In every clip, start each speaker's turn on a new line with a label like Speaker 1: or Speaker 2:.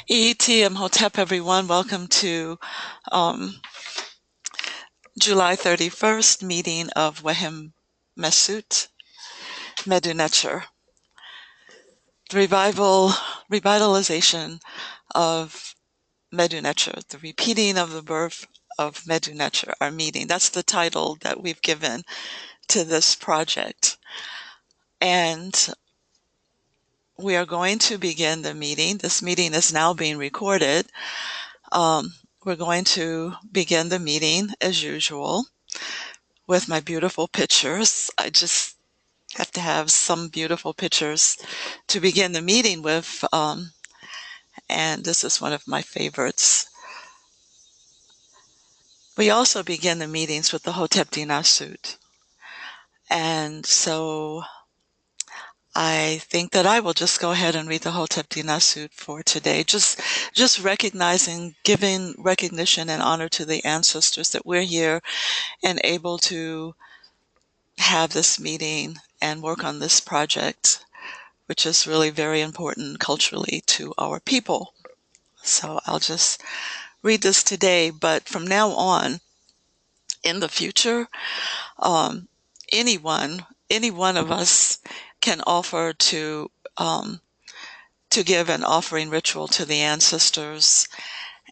Speaker 1: Rkhty Imhotep, everyone. Welcome to July 31st meeting of wHm msut mdw-nTr. The revitalization of mdw-nTr, the repeating of the birth of mdw-nTr, our meeting. That's the title that we've given to this project. And we are going to begin the meeting. This meeting is now being recorded. We're going to begin the meeting as usual with my beautiful pictures. I just have to have some beautiful pictures to begin the meeting with, and this is one of my favorites. We also begin the meetings with the msut, and so I think that I will just go ahead and read the msut for today, just recognizing, giving recognition and honor to the ancestors that we're here and able to have this meeting and work on this project, which is really very important culturally to our people. So I'll just read this today, but from now on, in the future, any one of us can offer to give an offering ritual to the ancestors,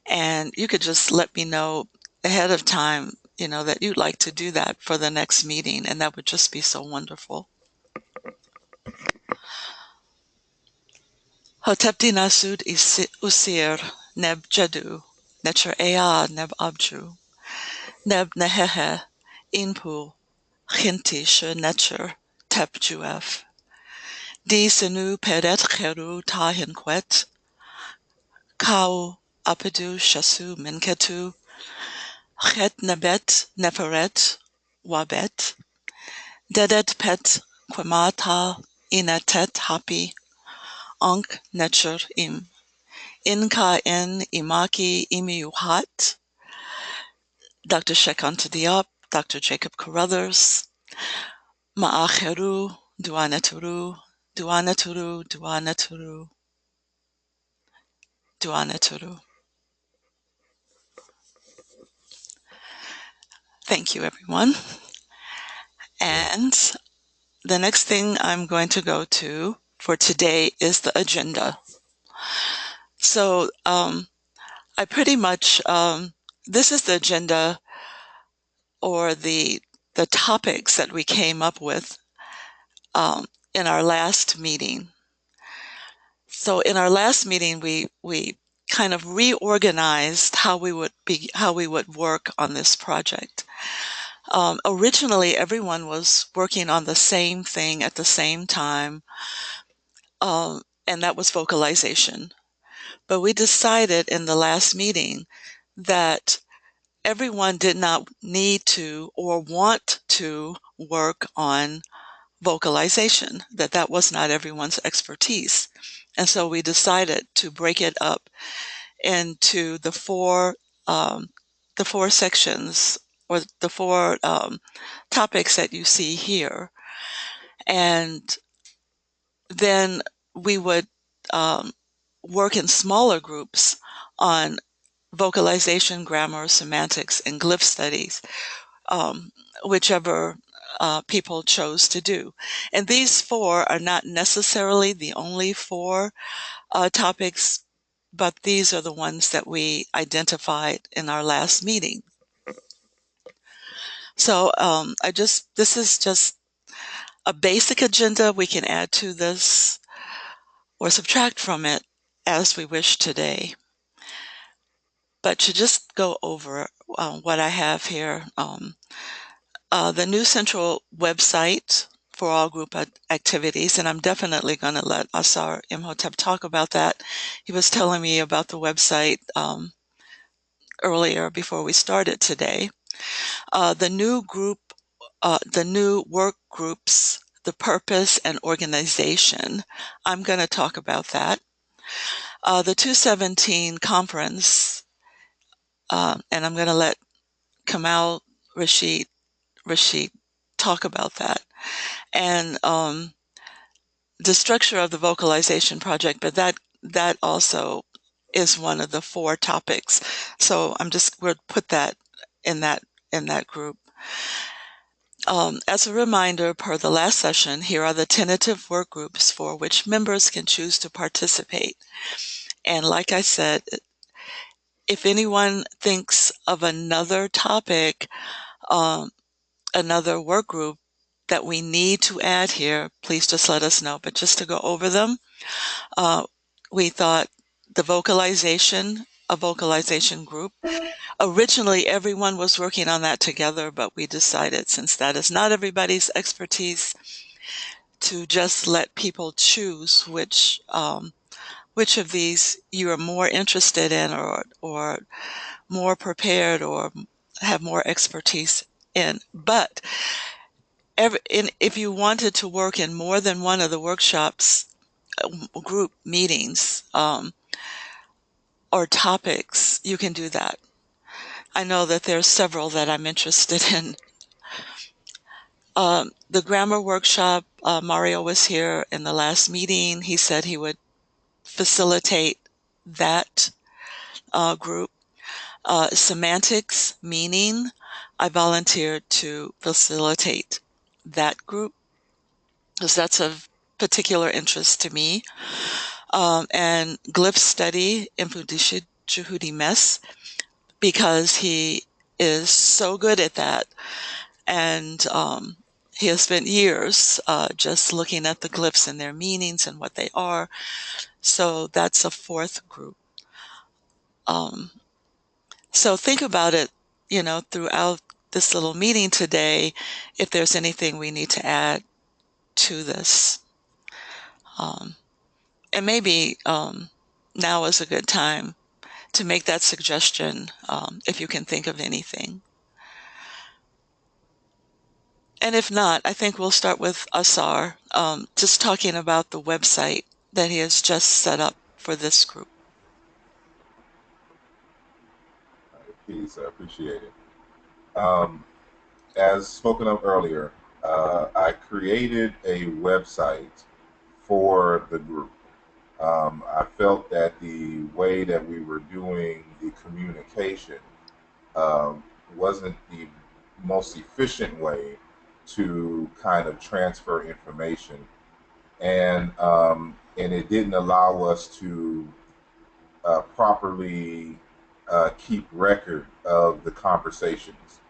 Speaker 1: and you could just let me know ahead of time, that you'd like to do that for the next meeting, and that would just be so wonderful. Hotepti nasud usir neb jadu, necher ea neb abju, neb nehehe inpu, chinti she necher tep juef. Di senu peret cheru ta hinquet, kau apedu shasu minketu, chet nebet neferet wabet, dedet pet quemata inatet hapi, onk necher im. Inka in imaki imi-uhat, Dr. Shekhanta Diop, Dr. Jacob Carruthers, Ma'acheru, Duaneturu, Duaneturu, Duaneturu, Duaneturu. Thank you, everyone. And the next thing I'm going to go to for today is the agenda. So I pretty much, this is the agenda or the topics that we came up with in our last meeting. So in our last meeting, we kind of reorganized how we would work on this project. Originally, everyone was working on the same thing at the same time, and that was vocalization. But we decided in the last meeting that everyone did not need to or want to work on vocalization, that was not everyone's expertise. And so we decided to break it up into the four sections, or the four topics that you see here. And then we would work in smaller groups on vocalization, grammar, semantics, and glyph studies, whichever people chose to do. And these four are not necessarily the only four topics, but these are the ones that we identified in our last meeting. So this is just a basic agenda. We can add to this or subtract from it as we wish today. But to just go over what I have here, the new central website for all group activities, and I'm definitely going to let Asar Imhotep talk about that. He was telling me about the website earlier before we started today. The new work groups, the purpose and organization, I'm going to talk about that. The 217 conference, and I'm going to let Kamau Rashid talk about that. And the structure of the vocalization project, but that also is one of the 4 topics. So we'll put that in that group. As a reminder, per the last session, here are the tentative work groups for which members can choose to participate. And like I said, if anyone thinks of another topic, another work group that we need to add here, please just let us know. But just to go over them, we thought a vocalization group. Originally, everyone was working on that together, but we decided, since that is not everybody's expertise, to just let people choose which of these you are more interested in, or more prepared, or have more expertise in. But if you wanted to work in more than one of the workshops, group meetings, or topics, you can do that. I know that there's several that I'm interested in. The grammar workshop, Mario was here in the last meeting. He said he would facilitate that group. Semantics, meaning, I volunteered to facilitate that group because that's of particular interest to me. And glyph study, mdw-nTr, because he is so good at that. And he has spent years just looking at the glyphs and their meanings and what they are. So that's a 4th group. So think about it, throughout this little meeting today, if there's anything we need to add to this. And maybe now is a good time to make that suggestion, if you can think of anything. And if not, I think we'll start with Asar, just talking about the website that he has just set up for this group.
Speaker 2: Peace, I appreciate it. As spoken of earlier, I created a website for the group. I felt that the way that we were doing the communication wasn't the most efficient way to kind of transfer information, and it didn't allow us to properly keep record of the conversations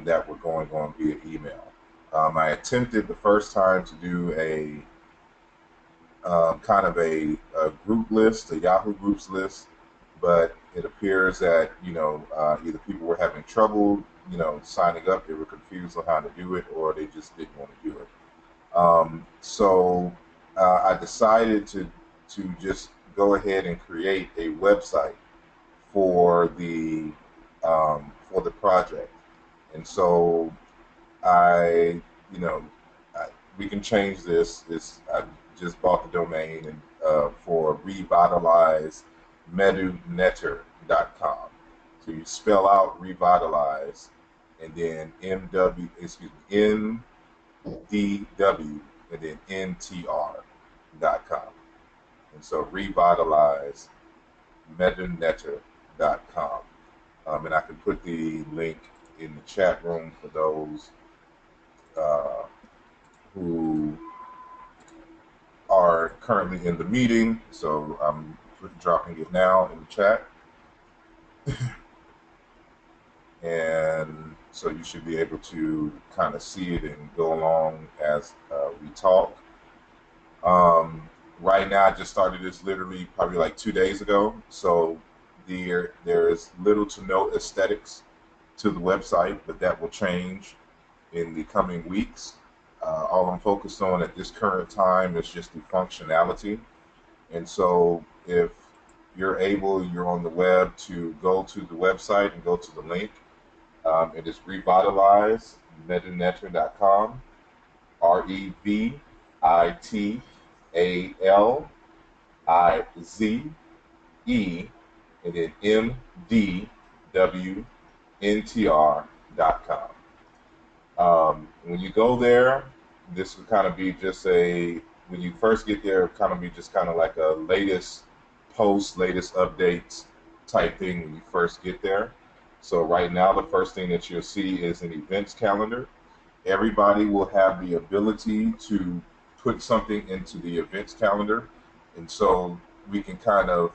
Speaker 2: that were going on via email. I attempted the first time to do a kind of a group list, a Yahoo Groups list, but it appears that either people were having trouble signing up, they were confused on how to do it, or they just didn't want to do it. So I decided to just go ahead and create a website for the project, and so I, you know, I, we can change this. I just bought the domain and for revitalize mdw-nTr.com. So you spell out revitalize and then mdw and then ntr.com. And so revitalize mdw-nTr.com. And I can put the link in the chat room for those who are currently in the meeting. So I'm dropping it now in the chat. And so you should be able to kind of see it and go along as we talk. Right now, I just started this literally probably like 2 days ago. So there is little to no aesthetics to the website, but that will change in the coming weeks. All I'm focused on at this current time is just the functionality. And so if you're on the web, to go to the website and go to the link. It is revitalize mdw-nTr.com, REVITALIZE, and then mdw-nTr.com. When you go there, this will kind of be just when you first get there, kind of be just kind of like a latest posts, latest updates type thing when you first get there. So right now, the first thing that you'll see is an events calendar. Everybody will have the ability to put something into the events calendar. And so we can kind of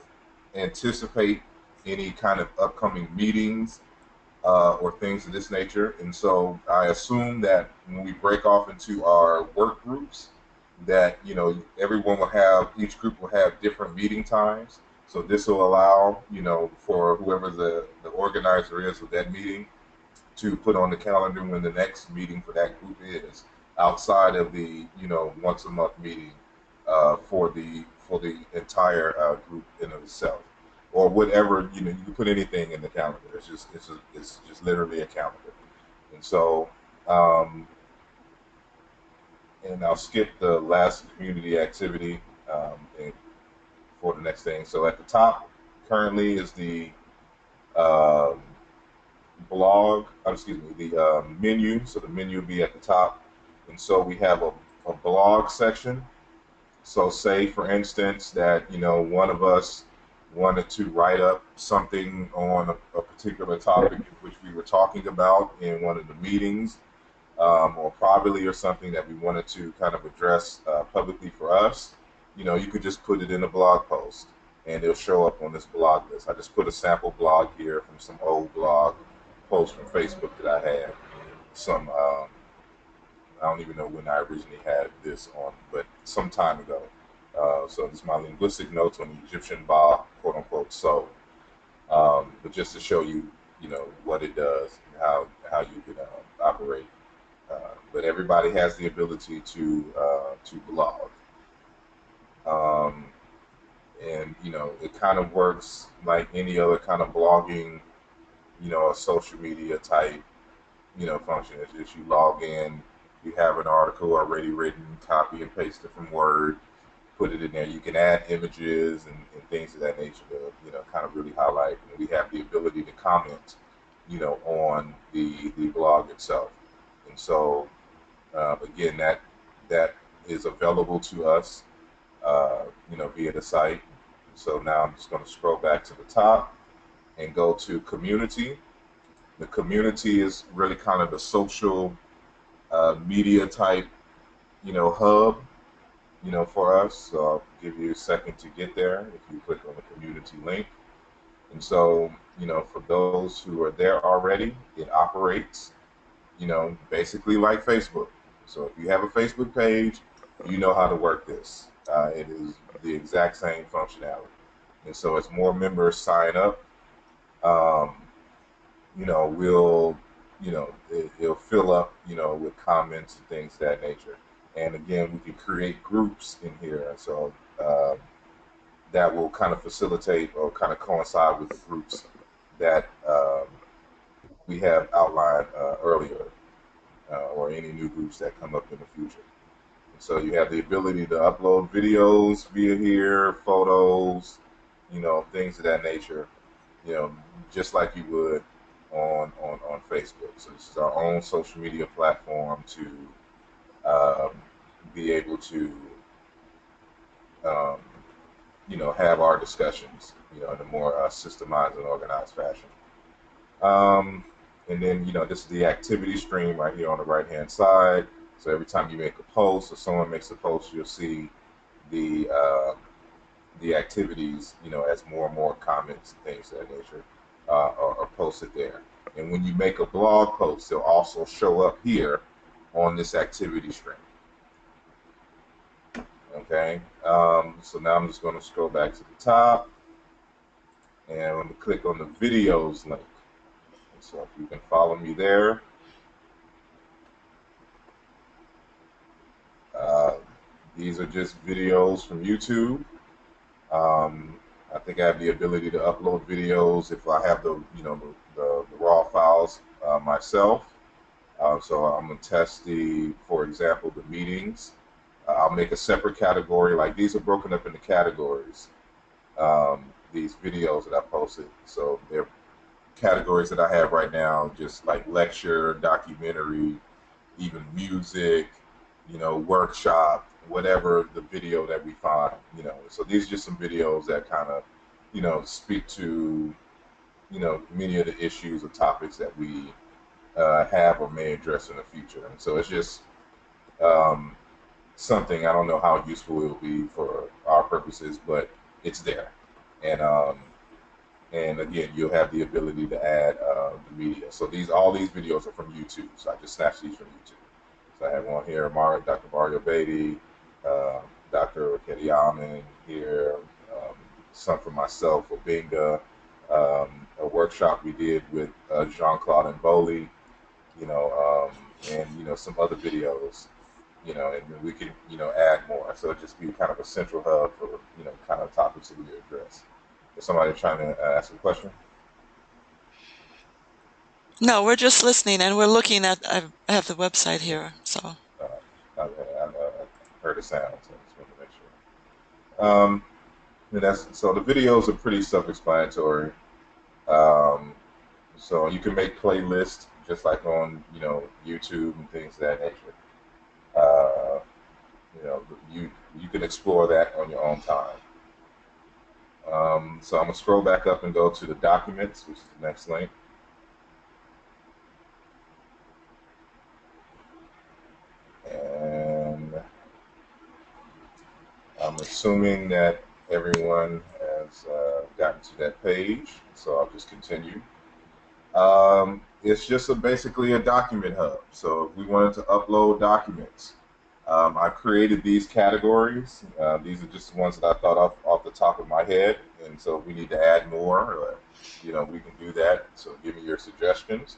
Speaker 2: anticipate any kind of upcoming meetings or things of this nature. And so I assume that when we break off into our work groups, that everyone will have each group will have different meeting times. So this will allow for whoever the organizer is of that meeting to put on the calendar when the next meeting for that group is, outside of the once a month meeting for the entire group in of itself, or whatever. You can put anything in the calendar. It's just literally a calendar. And so and I'll skip the last community activity and for the next thing. So at the top currently is the um, blog, excuse me, the menu. So the menu will be at the top. And so we have a blog section. So say, for instance, that, one of us wanted to write up something on a particular topic which we were talking about in one of the meetings, or privately, or something that we wanted to kind of address publicly for us. You could just put it in a blog post and it'll show up on this blog list. I just put a sample blog here from some old blog posts from Facebook that I had. Some I don't even know when I originally had this on, but some time ago. So this is my linguistic notes on the Egyptian Ba, quote unquote. So, but just to show you, what it does and how you can operate. But everybody has the ability to blog, um, and it kind of works like any other kind of blogging, a social media type function. It's just you log in, you have an article already written, copy and paste it from Word, put it in there. You can add images and things of that nature to, kind of really highlight. And we have the ability to comment, on the blog itself. And so, again, that is available to us, via the site. So now I'm just going to scroll back to the top and go to community. The community is really kind of the social media type, hub, for us. So I'll give you a second to get there if you click on the community link. And so, for those who are there already, it operates, basically like Facebook. So if you have a Facebook page, you know how to work this. It is the exact same functionality. And so as more members sign up, um, we'll, it'll fill up, with comments and things of that nature. And again, we can create groups in here. So that will kind of facilitate or kind of coincide with the groups that we have outlined earlier, or any new groups that come up in the future. So you have the ability to upload videos via here, photos, things of that nature, you know, just like you would on Facebook. So this is our own social media platform to um, be able to, um, have our discussions, in a more systemized and organized fashion. Um, and then, this is the activity stream right here on the right hand side. So every time you make a post or someone makes a post, you'll see the uh, the activities, as more and more comments and things of that nature are posted there. And when you make a blog post, they'll also show up here on this activity stream. Okay. So now I'm just going to scroll back to the top and I'm going to click on the videos link. And so if you can follow me there, uh, these are just videos from YouTube. Um, I think I have the ability to upload videos if I have the raw files myself. So I'm gonna test for example, the meetings. I'll make a separate category. Like these are broken up into categories. These videos that I posted, so they're categories that I have right now, just like lecture, documentary, even music, workshop, whatever the video that we find. So these are just some videos that kind of speak to many of the issues or topics that we have or may address in the future. And so it's just um, something. I don't know how useful it will be for our purposes, but it's there. And again, you'll have the ability to add the media. So all these videos are from YouTube. So I just snatched these from YouTube. So I have one here, Dr. Mario Beatty, uh, Dr. Rkhty Amen here, some for myself, Obinga, a workshop we did with Jean-Claude and Bowley, and some other videos, and we can add more. So it just be kind of a central hub for kind of topics that we address. Is somebody trying to ask a question?
Speaker 1: No, we're just listening and we're looking at, I have the website here, so.
Speaker 2: Uh, I heard a sound, so I just wanted to make sure. And so the videos are pretty self-explanatory. Um, so you can make playlists just like on YouTube and things of that nature. Uh, you know you can explore that on your own time. So I'm gonna scroll back up and go to the documents, which is the next link, and I'm assuming that everyone has gotten to that page. So I'll just continue. It's just basically a document hub. So if we wanted to upload documents, I created these categories. These are just the ones that I thought off the top of my head. And so if we need to add more, we can do that. So give me your suggestions.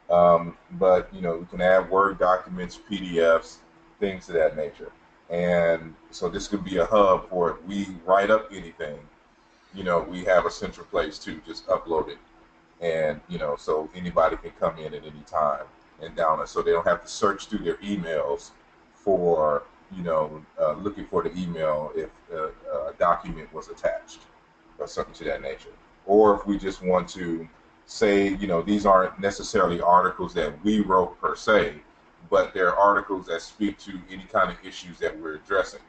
Speaker 2: But we can add Word documents, PDFs, things of that nature. And so this could be a hub for if we write up anything, we have a central place to just upload it, and so anybody can come in at any time and down it, so they don't have to search through their emails for looking for the email if a document was attached or something to that nature. Or if we just want to say, these aren't necessarily articles that we wrote per se, but they're articles that speak to any kind of issues that we're addressing.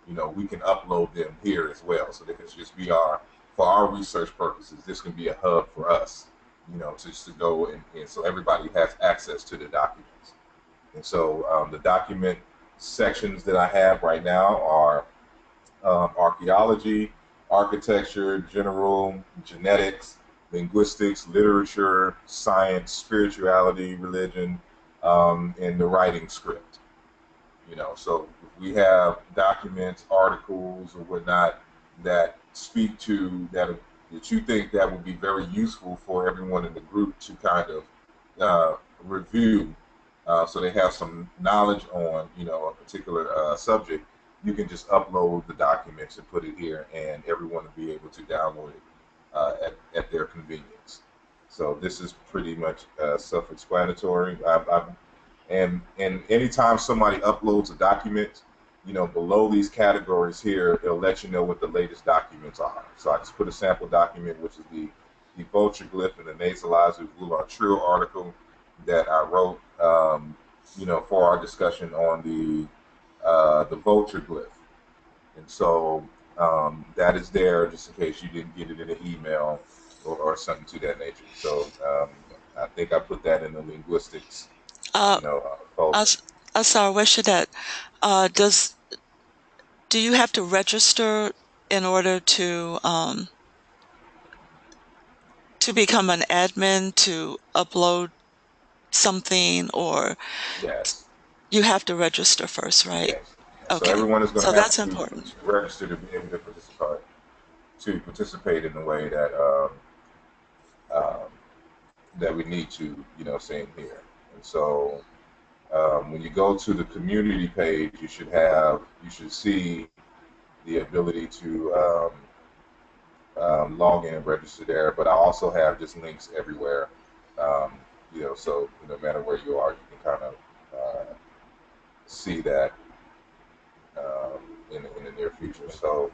Speaker 2: We can upload them here as well, so they can just be for our research purposes. This can be a hub for us, to go and so everybody has access to the documents. And so the document sections that I have right now are archaeology, architecture, general, genetics, linguistics, literature, science, spirituality, religion, and the writing script. So if we have documents, articles, or whatnot that speak to that you think that would be very useful for everyone in the group to kind of review, so they have some knowledge on a particular subject, you can just upload the documents and put it here, and everyone will be able to download it at their convenience. So this is pretty much self-explanatory. And anytime somebody uploads a document, below these categories here, it'll let you know what the latest documents are. So I just put a sample document, which is the vulture glyph and the nasalized wHm article that I wrote, for our discussion on the vulture glyph. And so that is there just in case you didn't get it in an email or something to that nature. So I think I put that in the linguistics,
Speaker 1: Uh,
Speaker 2: folder.
Speaker 1: As, Asar, where should that, does, do you have to register in order to become an admin to upload something, or
Speaker 2: Yes,
Speaker 1: you have to register first, right?
Speaker 2: yes. So
Speaker 1: Okay.
Speaker 2: everyone is going
Speaker 1: So
Speaker 2: to have
Speaker 1: that's
Speaker 2: to
Speaker 1: important.
Speaker 2: register to be able to participate in the way um, that we need to, same here. And so when you go to the community page, you should see the ability to log in and register there. But I also have just links everywhere. Um, so no matter where you are, you can kind of see that in the near future. So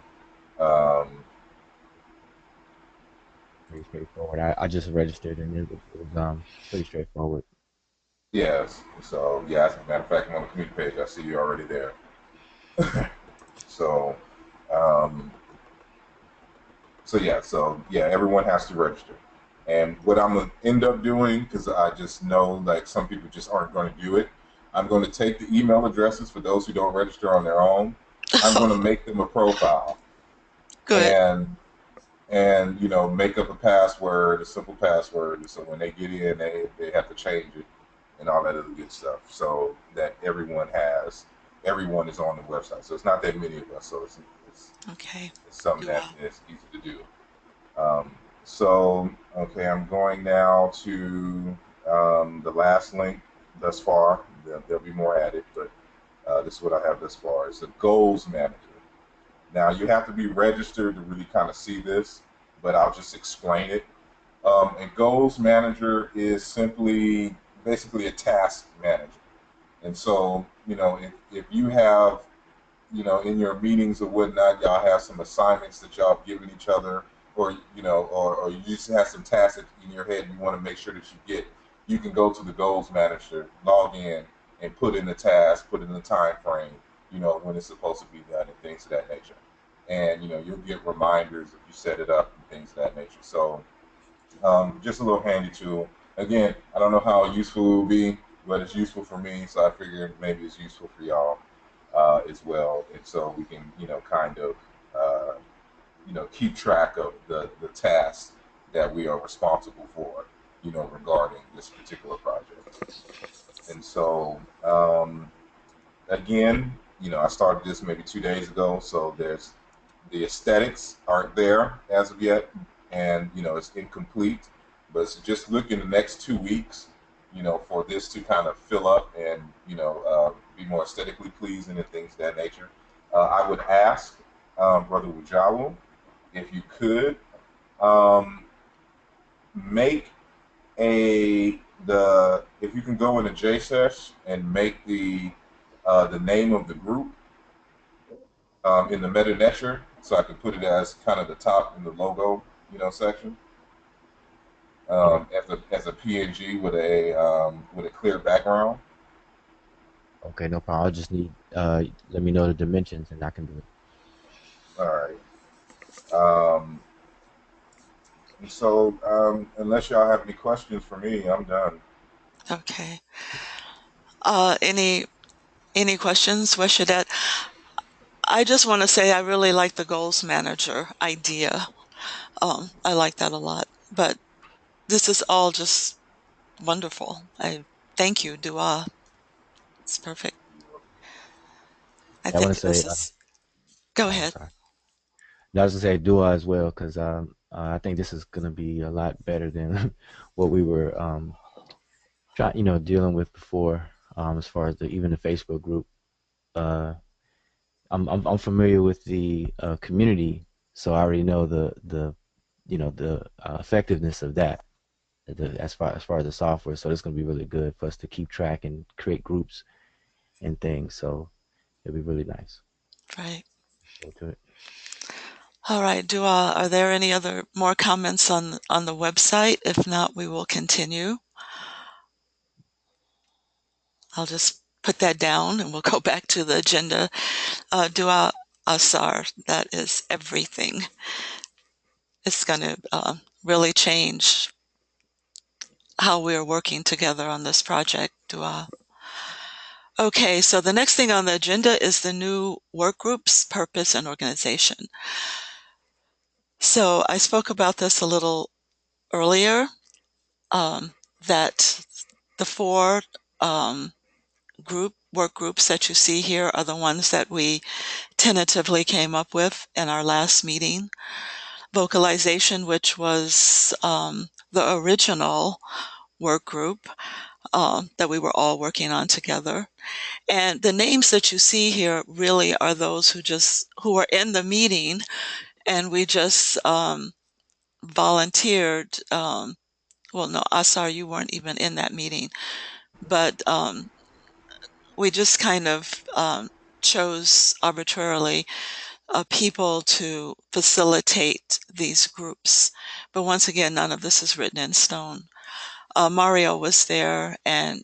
Speaker 3: Pretty straightforward. I just registered and it was pretty straightforward.
Speaker 2: yes, so yeah. As a matter of fact, I'm on the community page. I see you already there. So, um, so yeah, everyone has to register. And what I'm gonna end up doing, because I just know like some people just aren't going to do it, I'm going to take the email addresses for those who don't register on their own. I'm going to make them a profile
Speaker 1: Good.
Speaker 2: and make up a password, a simple password, so when they get in, they have to change it and all that other good stuff, so that everyone is on the website. So it's not that many of us, so
Speaker 1: Okay.
Speaker 2: it's something that
Speaker 1: Dua.
Speaker 2: is easy to do. So, okay, I'm going now to the last link thus far. There'll be more added, but this is what I have thus far. It's a goals manager. Now, you have to be registered to really kind of see this, but I'll just explain it. A goals manager is simply basically a task manager. And so, if you have in your meetings or whatnot, y'all have some assignments that y'all have given each other, or or you just have some tasks in your head you want to make sure that you get. You can go to the goals manager, log in, and put in the task, put in the time frame, when it's supposed to be done, and things of that nature. And you'll get reminders if you set it up and things of that nature. So just a little handy tool. Again, I don't know how useful it will be, but it's useful for me, so I figured maybe it's useful for y'all as well, and so we can, kind of, uh, keep track of the tasks that we are responsible for, regarding this particular project. And so, again, I started this maybe 2 days ago, so the aesthetics aren't there as of yet, and it's incomplete. But it's just looking the next 2 weeks, for this to kind of fill up and be more aesthetically pleasing and things of that nature. I would ask Brother Wudjau if you could um, make the if you can go into JSesh and make the name of the group in the meta-netcher, so I can put it as kind of the top in the logo, section,
Speaker 3: Okay.
Speaker 2: as a PNG with a clear background.
Speaker 3: Okay, no problem. I'll just need let me know the dimensions and I can do it.
Speaker 2: All right. Um, and so, unless y'all have any questions for me, I'm done.
Speaker 1: Okay. Any questions, Weshadet? I just want to say I really like the goals manager idea. I like that a lot. But this is all just wonderful. I thank you, Dua. It's perfect. I
Speaker 3: Yeah, I want to
Speaker 1: think
Speaker 3: say,
Speaker 1: this is. Go
Speaker 3: oh,
Speaker 1: ahead.
Speaker 3: sorry. No, I was gonna say Dua as well because I think this is gonna be a lot better than what we were trying, dealing with before. As far as even the Facebook group, uh, I'm familiar with the community, so I already know the effectiveness of that. As far as the software, so it's gonna be really good for us to keep track and create groups and things. So it'll be really nice.
Speaker 1: Right.
Speaker 3: Into it.
Speaker 1: All right, Dua, are there any other more comments on the website? If not, we will continue. I'll just put that down and we'll go back to the agenda. Dua Asar, that is everything. It's going to really change how we're working together on this project, Dua. Okay, so the next thing on the agenda is the new work group's purpose and organization. So I spoke about this a little earlier, that the four work groups that you see here are the ones that we tentatively came up with in our last meeting. Vocalization, which was the original work group that we were all working on together. And the names that you see here really are those who were in the meeting, and we just volunteered. Well, no, Asar, you weren't even in that meeting, but we just kind of chose arbitrarily people to facilitate these groups. But once again, none of this is written in stone. Mario was there, and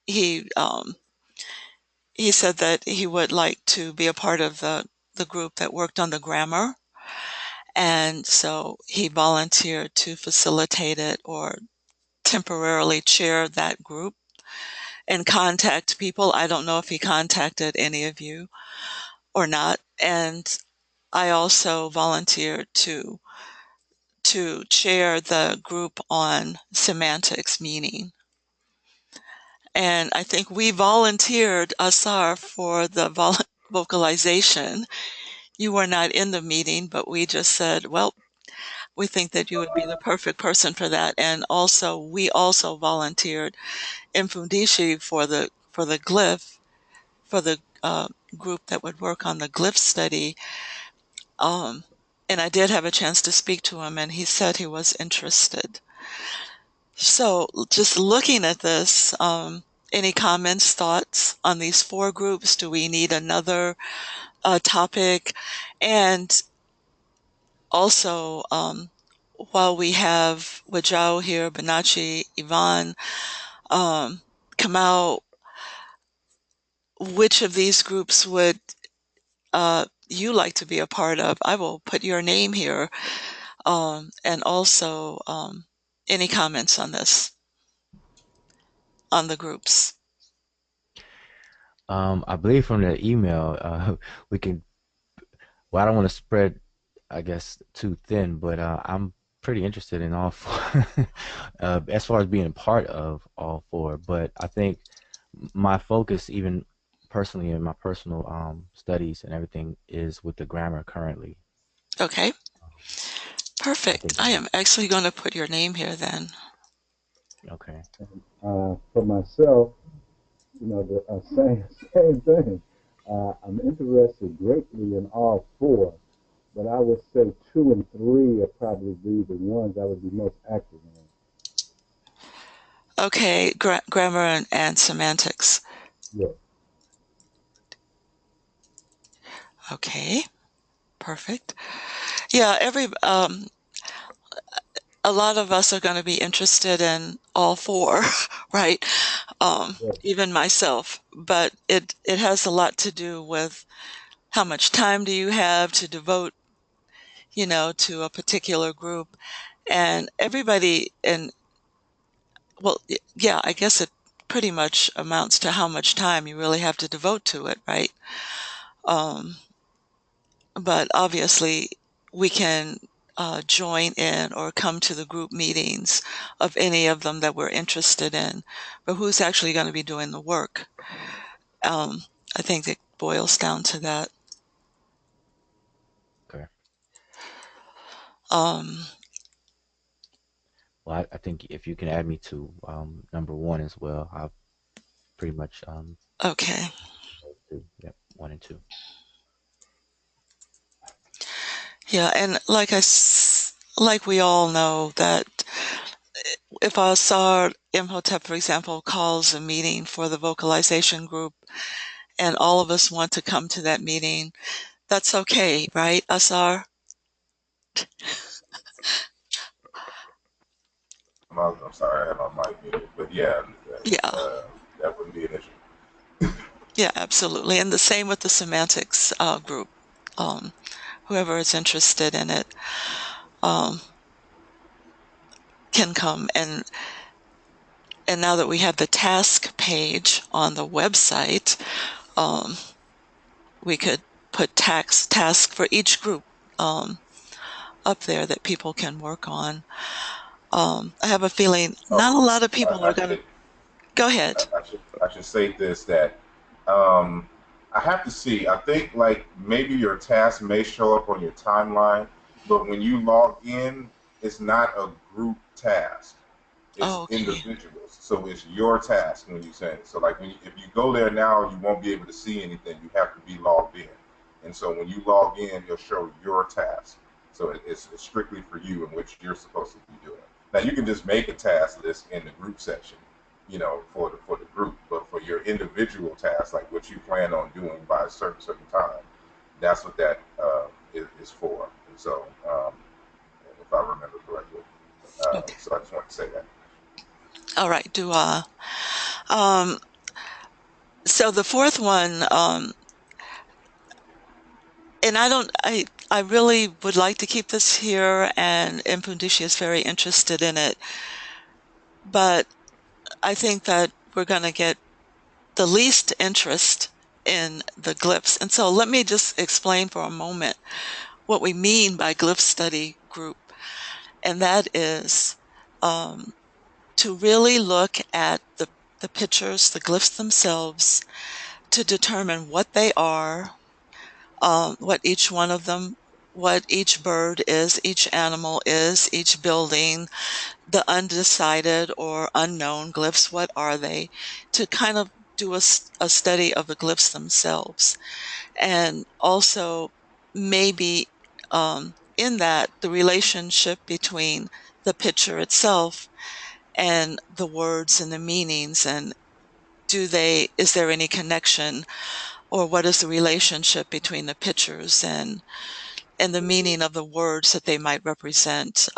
Speaker 1: he he said that he would like to be a part of the group that worked on the grammar. And so he volunteered to facilitate it or temporarily chair that group and contact people. I don't know if he contacted any of you or not. And I also volunteered to chair the group on semantics meaning. And I think we volunteered, Asar, for the vocalization. You were not in the meeting, but we just said, well, we think that you would be the perfect person for that. And also, we also volunteered Mfundishi for the glyph, for the group that would work on the glyph study. And I did have a chance to speak to him, and he said he was interested. So just looking at this, any comments, thoughts on these four groups? Do we need another topic? And also, while we have Wudjau here, Bonotchi, Yvonne, Kamau, which of these groups would you like to be a part of? I will put your name here. And also, any comments on this, on the groups?
Speaker 3: I believe from the email, we can. Well, I don't want to spread, I guess, too thin, but I'm pretty interested in all four, as far as being a part of all four. But I think my focus, even personally in my personal studies and everything, is with the grammar currently.
Speaker 1: Okay,
Speaker 3: I
Speaker 1: perfect.
Speaker 3: think
Speaker 1: I am actually going to put your name here then.
Speaker 3: okay.
Speaker 4: And for myself, the same thing. I'm interested greatly in all four, but I would say two and three are probably the ones I would be most active in.
Speaker 1: Okay, grammar and semantics.
Speaker 4: Yes.
Speaker 1: Okay, perfect. Yeah, a lot of us are going to be interested in all four, right?
Speaker 4: Yes.
Speaker 1: Even myself, but it has a lot to do with how much time do you have to devote, to a particular group, and everybody, and well, yeah, I guess it pretty much amounts to how much time you really have to devote to it, right? Um, but obviously, we can join in or come to the group meetings of any of them that we're interested in. But who's actually going to be doing the work? I think it boils down to that.
Speaker 3: Okay.
Speaker 1: Um,
Speaker 3: Well, I think if you can add me to number one as well, I'll pretty much
Speaker 1: okay.
Speaker 3: do, yep, one and two.
Speaker 1: Yeah, and like we all know that if Asar Imhotep, for example, calls a meeting for the vocalization group and all of us want to come to that meeting, that's okay, right, Asar?
Speaker 2: I'm sorry, I had my mic muted, but yeah,
Speaker 1: Yeah,
Speaker 2: that wouldn't be an issue.
Speaker 1: yeah, absolutely. And the same with the semantics group. Um, Whoever is interested in it um, can come. And now that we have the task page on the website, um, we could put task for each group um, up there that people can work on. I have a feeling
Speaker 2: Oh,
Speaker 1: not a lot of people are
Speaker 2: I
Speaker 1: going to
Speaker 2: should
Speaker 1: go ahead.
Speaker 2: I should say this that um, I have to see. I think like maybe your task may show up on your timeline, but when you log in, it's not a group task. It's
Speaker 1: Oh, okay.
Speaker 2: individuals. So it's your task when you send it. So like if you go there now, you won't be able to see anything. You have to be logged in. And so when you log in, you'll show your task. So it's strictly for you and which you're supposed to be doing. Now you can just make a task list in the group section, for the group. But for your individual tasks, like what you plan on doing by a certain time, that's what that is for. And so, if I remember correctly,
Speaker 1: Okay.
Speaker 2: so I just want to say that.
Speaker 1: All right. Um, So the fourth one, and I really would like to keep this here, and Mpundishi is very interested in it, but I think that we're going to get the least interest in the glyphs. And so let me just explain for a moment what we mean by glyph study group. And that is to really look at the pictures, the glyphs themselves, to determine what they are, what each one of them, what each bird is, each animal is, each building, the undecided or unknown glyphs, what are they, to kind of do a study of the glyphs themselves. And also maybe in that the relationship between the picture itself and the words and the meanings, and is there any connection, or what is the relationship between the pictures and the meaning of the words that they might represent.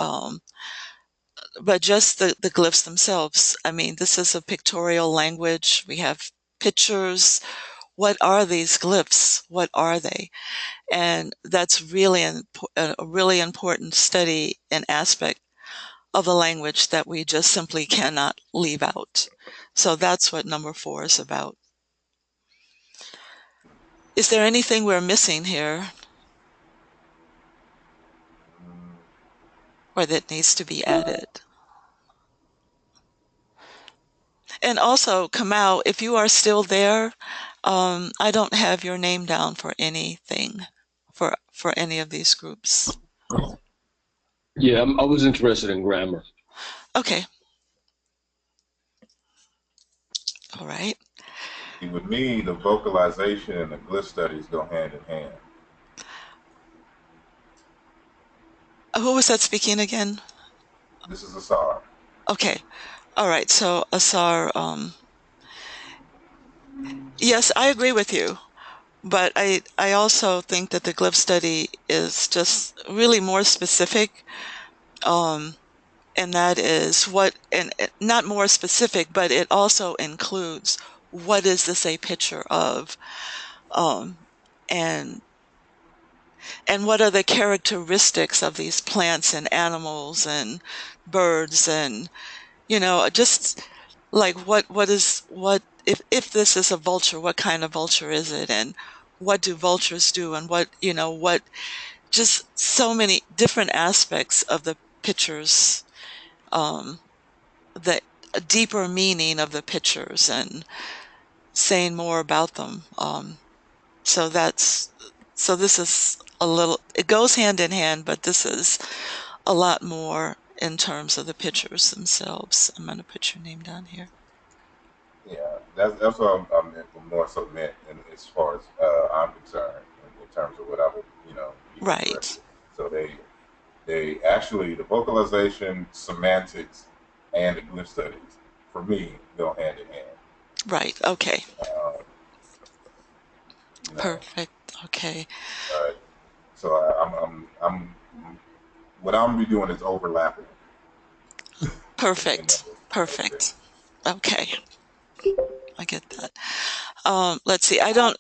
Speaker 1: But just the glyphs themselves. I mean, this is a pictorial language. We have pictures. What are these glyphs? What are they? And that's really a really important study and aspect of a language that we just simply cannot leave out. So that's what number 4 is about. Is there anything we're missing here, or that needs to be added? And also, Kamau, if you are still there, I don't have your name down for anything, for any of these groups.
Speaker 5: Yeah, I was interested in grammar.
Speaker 1: Okay. All right.
Speaker 2: With me, the vocalization and the glyph studies go hand in hand.
Speaker 1: Who was that speaking again?
Speaker 2: This is Asar.
Speaker 1: Okay. All right. So Asar, yes, I agree with you. But I also think that the glyph study is just really more specific. And that is and not more specific, but it also includes what is this a picture of, and what are the characteristics of these plants and animals and birds, and just like what if this is a vulture, what kind of vulture is it, and what do vultures do, and what just so many different aspects of the pictures, the deeper meaning of the pictures, and saying more about them. So this is it goes hand in hand, but this is a lot more in terms of the pictures themselves. I'm going to put your name down here.
Speaker 2: Yeah, that's what I'm more so meant, and as far as I'm concerned, in terms of what I would be
Speaker 1: Right.
Speaker 2: interested in. So they actually the vocalization, semantics, and the glyph studies for me go hand in hand.
Speaker 1: Right. Okay.
Speaker 2: Uh, you know,
Speaker 1: Perfect. Okay.
Speaker 2: uh, so I'm what I'm gonna be doing is overlapping.
Speaker 1: Perfect.
Speaker 2: That's it.
Speaker 1: Perfect. Okay. I get that. Let's see. I don't.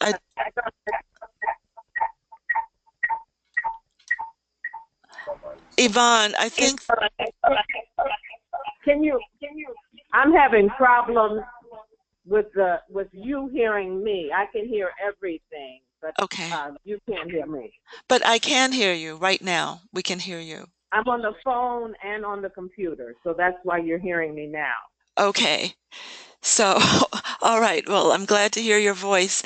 Speaker 1: Yvonne, I think.
Speaker 6: Can you? I'm having problems with you hearing me. I can hear everything, but
Speaker 1: Okay.
Speaker 6: you can't hear me.
Speaker 1: But I can hear you right now. We can hear you.
Speaker 6: I'm on the phone and on the computer, so that's why you're hearing me now.
Speaker 1: Okay. So, all right. Well, I'm glad to hear your voice.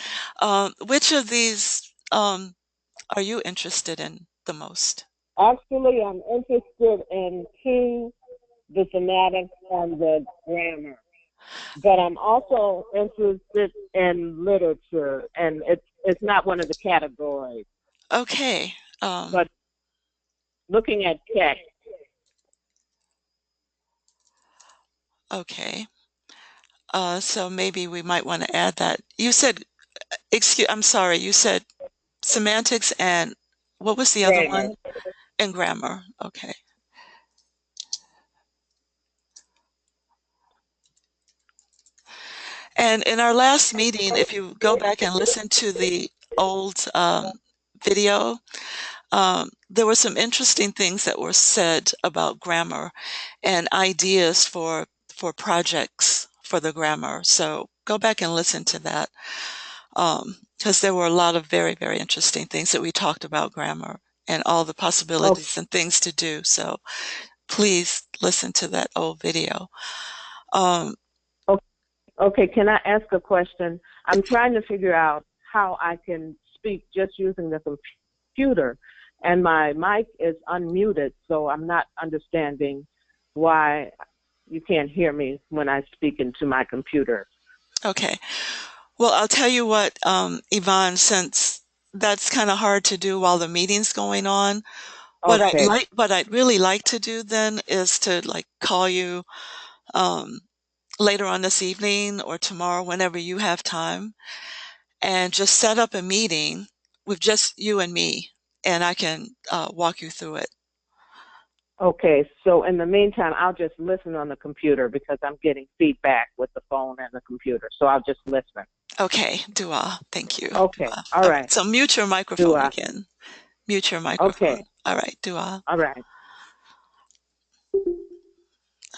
Speaker 1: Which of these are you interested in the most?
Speaker 6: Actually, I'm interested in the semantics and the grammar, but I'm also interested in literature, and it's not one of the categories.
Speaker 1: Okay.
Speaker 6: But looking at text.
Speaker 1: Okay. So maybe we might want to add that. You said, I'm sorry, you said semantics and what was the other one? And grammar. Okay. And in our last meeting, if you go back and listen to the old video, there were some interesting things that were said about grammar and ideas for projects for the grammar. So go back and listen to that, because there were a lot of very, very interesting things that we talked about grammar and all the possibilities and things to do. So please listen to that old video.
Speaker 6: Okay, can I ask a question? I'm trying to figure out how I can speak just using the computer, and my mic is unmuted, so I'm not understanding why you can't hear me when I speak into my computer.
Speaker 1: Okay. Well, I'll tell you what, Yvonne, since that's kind of hard to do while the meeting's going on, what I'd really like to do then is to like call you later on this evening or tomorrow, whenever you have time, and just set up a meeting with just you and me, and I can walk you through it.
Speaker 6: Okay, so in the meantime, I'll just listen on the computer because I'm getting feedback with the phone and the computer, so I'll just listen.
Speaker 1: Okay, Dua, thank you.
Speaker 6: Okay,
Speaker 1: Dua.
Speaker 6: all right.
Speaker 1: So mute your microphone again. Mute your microphone.
Speaker 6: Okay.
Speaker 1: All right, Dua.
Speaker 6: All right.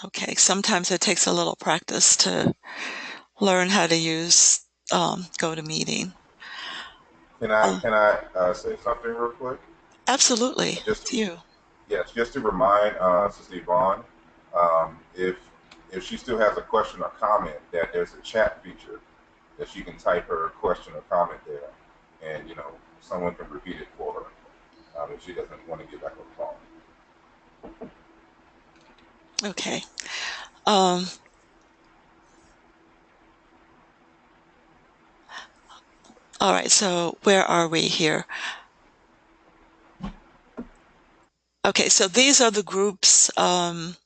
Speaker 1: Okay, sometimes it takes a little practice to learn how to use GoToMeeting.
Speaker 2: Can I say something real quick?
Speaker 1: Absolutely.
Speaker 2: Just
Speaker 1: to you.
Speaker 2: Yes, just to remind Sister Yvonne, if she still has a question or comment, that there's a chat feature that she can type her question or comment there, and someone can repeat it for her if she doesn't want to get back on the phone.
Speaker 1: Okay. All right, so where are we here? Okay, so these are the groups, and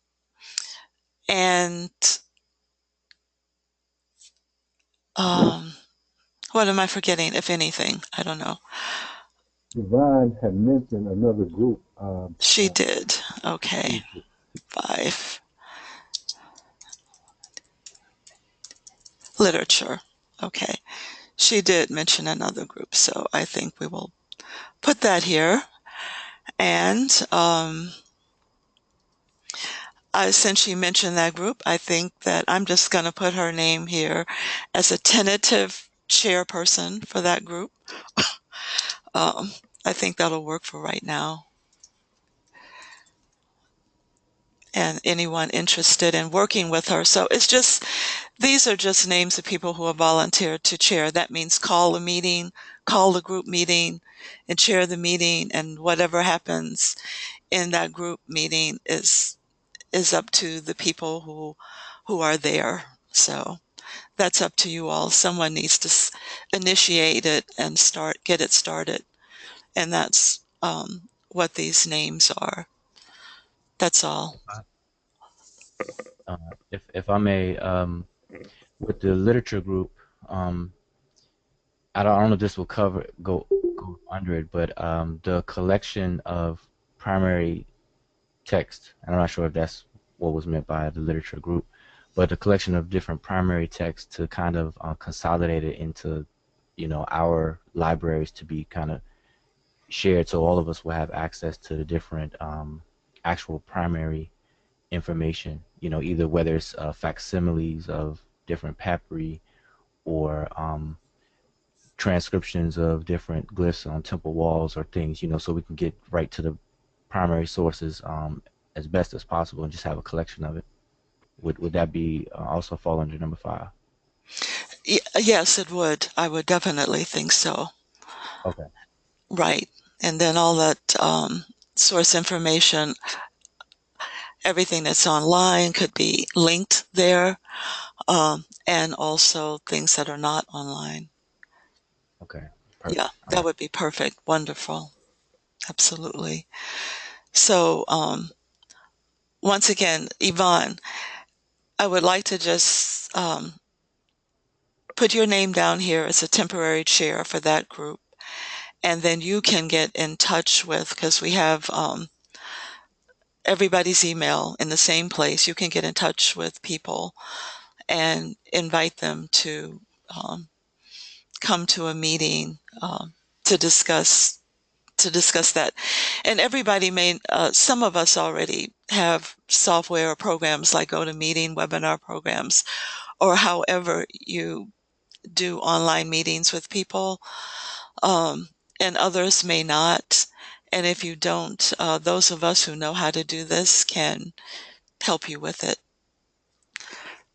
Speaker 1: what am I forgetting, if anything? I don't know.
Speaker 4: Yvonne had mentioned another group.
Speaker 1: She did. Okay. 5. Literature. Okay. She did mention another group, so I think we will put that here. And since she mentioned that group, I think that I'm just going to put her name here as a tentative chairperson for that group. I think that'll work for right now. And anyone interested in working with her. So it's just, these are just names of people who have volunteered to chair. That means call a meeting, call the group meeting, and chair the meeting, and whatever happens in that group meeting is up to the people who are there. So that's up to you all. Someone needs to initiate it and get it started. And that's what these names are. That's all.
Speaker 3: If I may, with the literature group, I don't know if this will go under it, but the collection of primary text, and I'm not sure if that's what was meant by the literature group, but the collection of different primary texts to kind of consolidate it into, our libraries to be kind of shared, so all of us will have access to the different actual primary information, either whether it's facsimiles of different papyri or transcriptions of different glyphs on temple walls or things, so we can get right to the primary sources as best as possible and just have a collection of it. Would that be also fall under number 5?
Speaker 1: Yes, it would. I would definitely think so.
Speaker 3: Okay.
Speaker 1: Right. And then all that source information, everything that's online could be linked there, and also things that are not online.
Speaker 3: Okay. Perfect.
Speaker 1: Yeah, that would be perfect. Wonderful. Absolutely. So once again, Yvonne, I would like to just put your name down here as a temporary chair for that group. And then you can get in touch with, because we have everybody's email in the same place. You can get in touch with people and invite them to come to a meeting to discuss that. And everybody may, some of us already have software or programs like GoToMeeting, webinar programs, or however you do online meetings with people, and others may not. And if you don't, those of us who know how to do this can help you with it,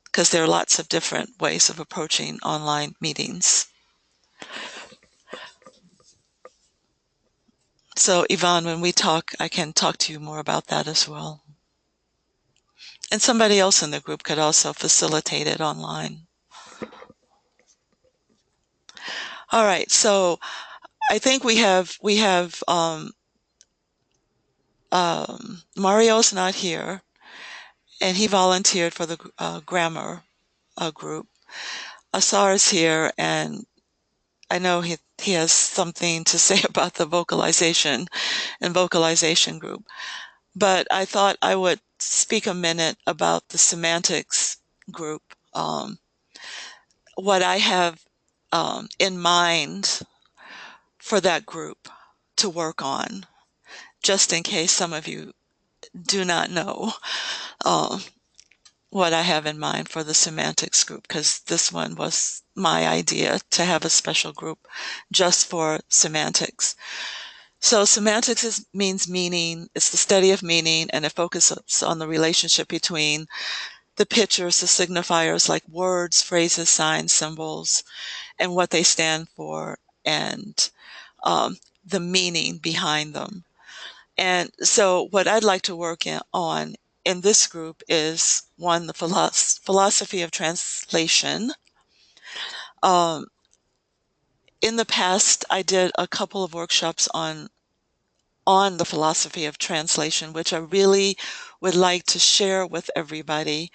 Speaker 1: because there are lots of different ways of approaching online meetings. So Yvonne, when we talk, I can talk to you more about that as well. And somebody else in the group could also facilitate it online. All right, so I think we have Mario's not here, and he volunteered for the grammar group. Asar is here, and I know he has something to say about the vocalization and vocalization group. But I thought I would speak a minute about the semantics group. What I have in mind for that group to work on, just in case some of you do not know what I have in mind for the semantics group, because this one was my idea to have a special group just for semantics. So semantics means meaning. It's the study of meaning, and it focuses on the relationship between the pictures, the signifiers like words, phrases, signs, symbols, and what they stand for, and the meaning behind them. And so what I'd like to work on in this group is, one, the philosophy of translation. In the past, I did a couple of workshops on the philosophy of translation, which I really would like to share with everybody,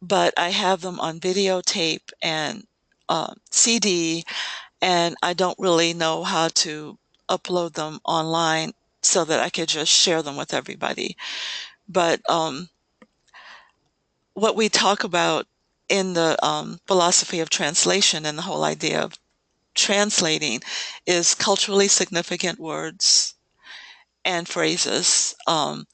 Speaker 1: but I have them on videotape and CD, and I don't really know how to upload them online so that I could just share them with everybody. But what we talk about in the philosophy of translation and the whole idea of translating is culturally significant words and phrases and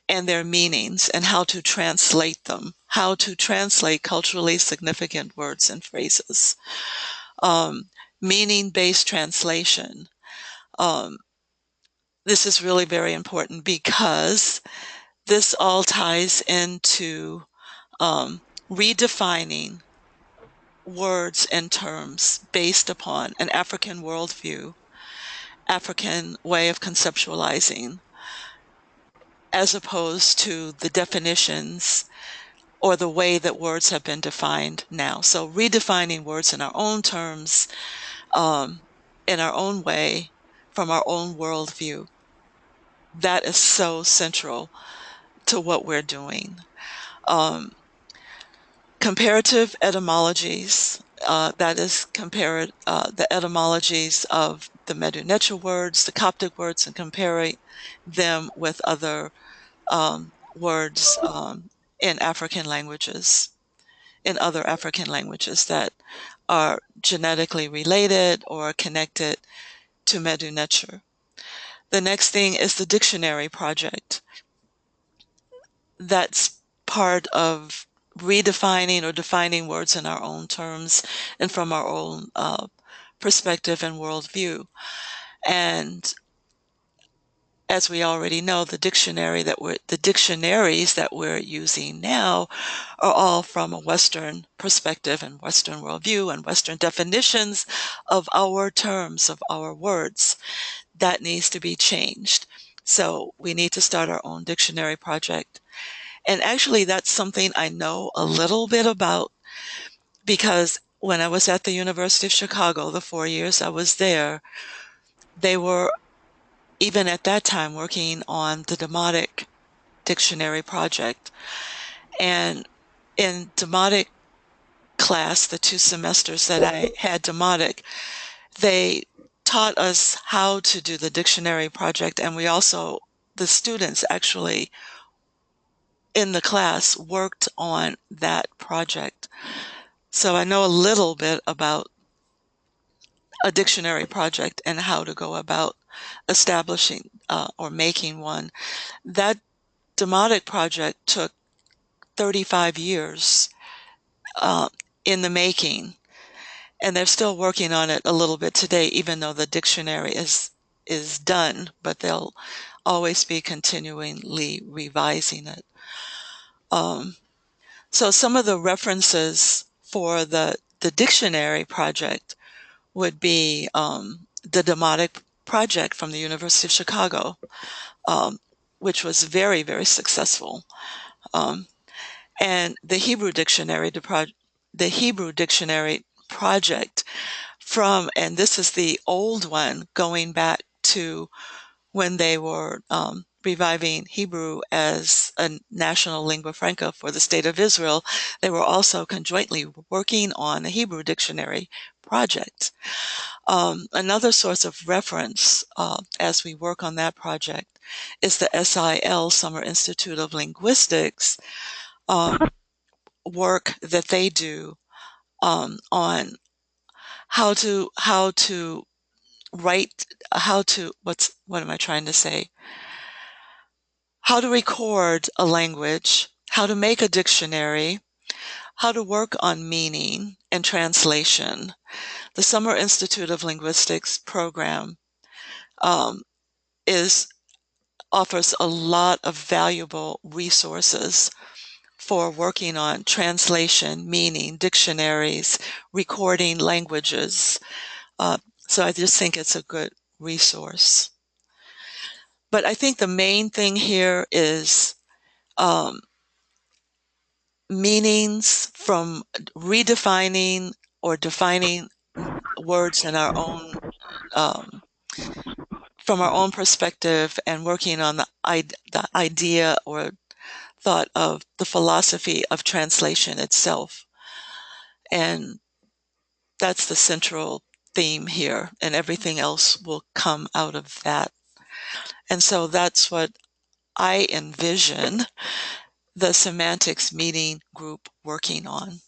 Speaker 1: their meanings, and how to translate them, how to translate culturally significant words and phrases. Meaning-based translation. This is really very important, because this all ties into redefining words and terms based upon an African worldview, African way of conceptualizing, as opposed to the definitions or the way that words have been defined now. So redefining words in our own terms, in our own way, from our own worldview. That is so central to what we're doing. Comparative etymologies, that is the etymologies of the mdw-nTr words, the Coptic words, and comparing them with other words in African languages, in other African languages that are genetically related or connected to mdw-nTr. The next thing is the dictionary project. That's part of redefining or defining words in our own terms and from our own perspective and worldview. And as we already know, the dictionaries that we're using now are all from a Western perspective and Western worldview and Western definitions of our terms, of our words. That needs to be changed. So we need to start our own dictionary project. And actually, that's something I know a little bit about, because when I was at the University of Chicago, the 4 years I was there, they were, even at that time, working on the Demotic Dictionary project. And in Demotic class, the 2 semesters that I had Demotic, they taught us how to do the dictionary project, and we also, the students actually in the class worked on that project. So I know a little bit about a dictionary project and how to go about establishing or making one. That Demotic project took 35 years uh, in the making, and they're still working on it a little bit today, even though the dictionary is done, but they'll always be continually revising it. So some of the references for the dictionary project would be the Demotic project from the University of Chicago, which was very, very successful. And the Hebrew Dictionary project from, and this is the old one going back to when they were reviving Hebrew as a national lingua franca for the state of Israel. They were also conjointly working on the Hebrew Dictionary project. Another source of reference as we work on that project is the SIL, Summer Institute of Linguistics, work that they do on how to write, what am I trying to say? How to record a language, how to make a dictionary, how to work on meaning and translation. The Summer Institute of Linguistics program um, is offers a lot of valuable resources for working on translation, meaning, dictionaries, recording languages. So I just think it's a good resource. But I think the main thing here is um, meanings, from redefining or defining words in our own from our own perspective, and working on the idea or thought of the philosophy of translation itself. And that's the central theme here, and everything else will come out of that. And so that's what I envision the semantics meeting group working on.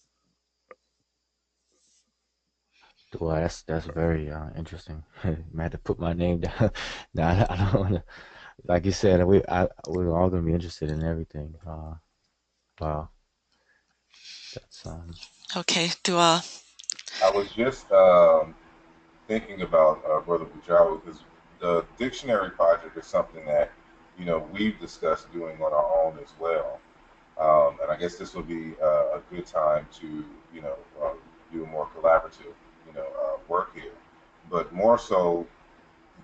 Speaker 3: Well, that's very interesting. I had to put my name down. No, I don't want to. Like you said, we're all gonna be interested in everything. Wow, that's
Speaker 1: Okay,
Speaker 2: I was just thinking about Brother Wudjau, because the dictionary project is something that we've discussed doing on our own as well. And I guess this would be a good time to do a more collaborative work here, but more so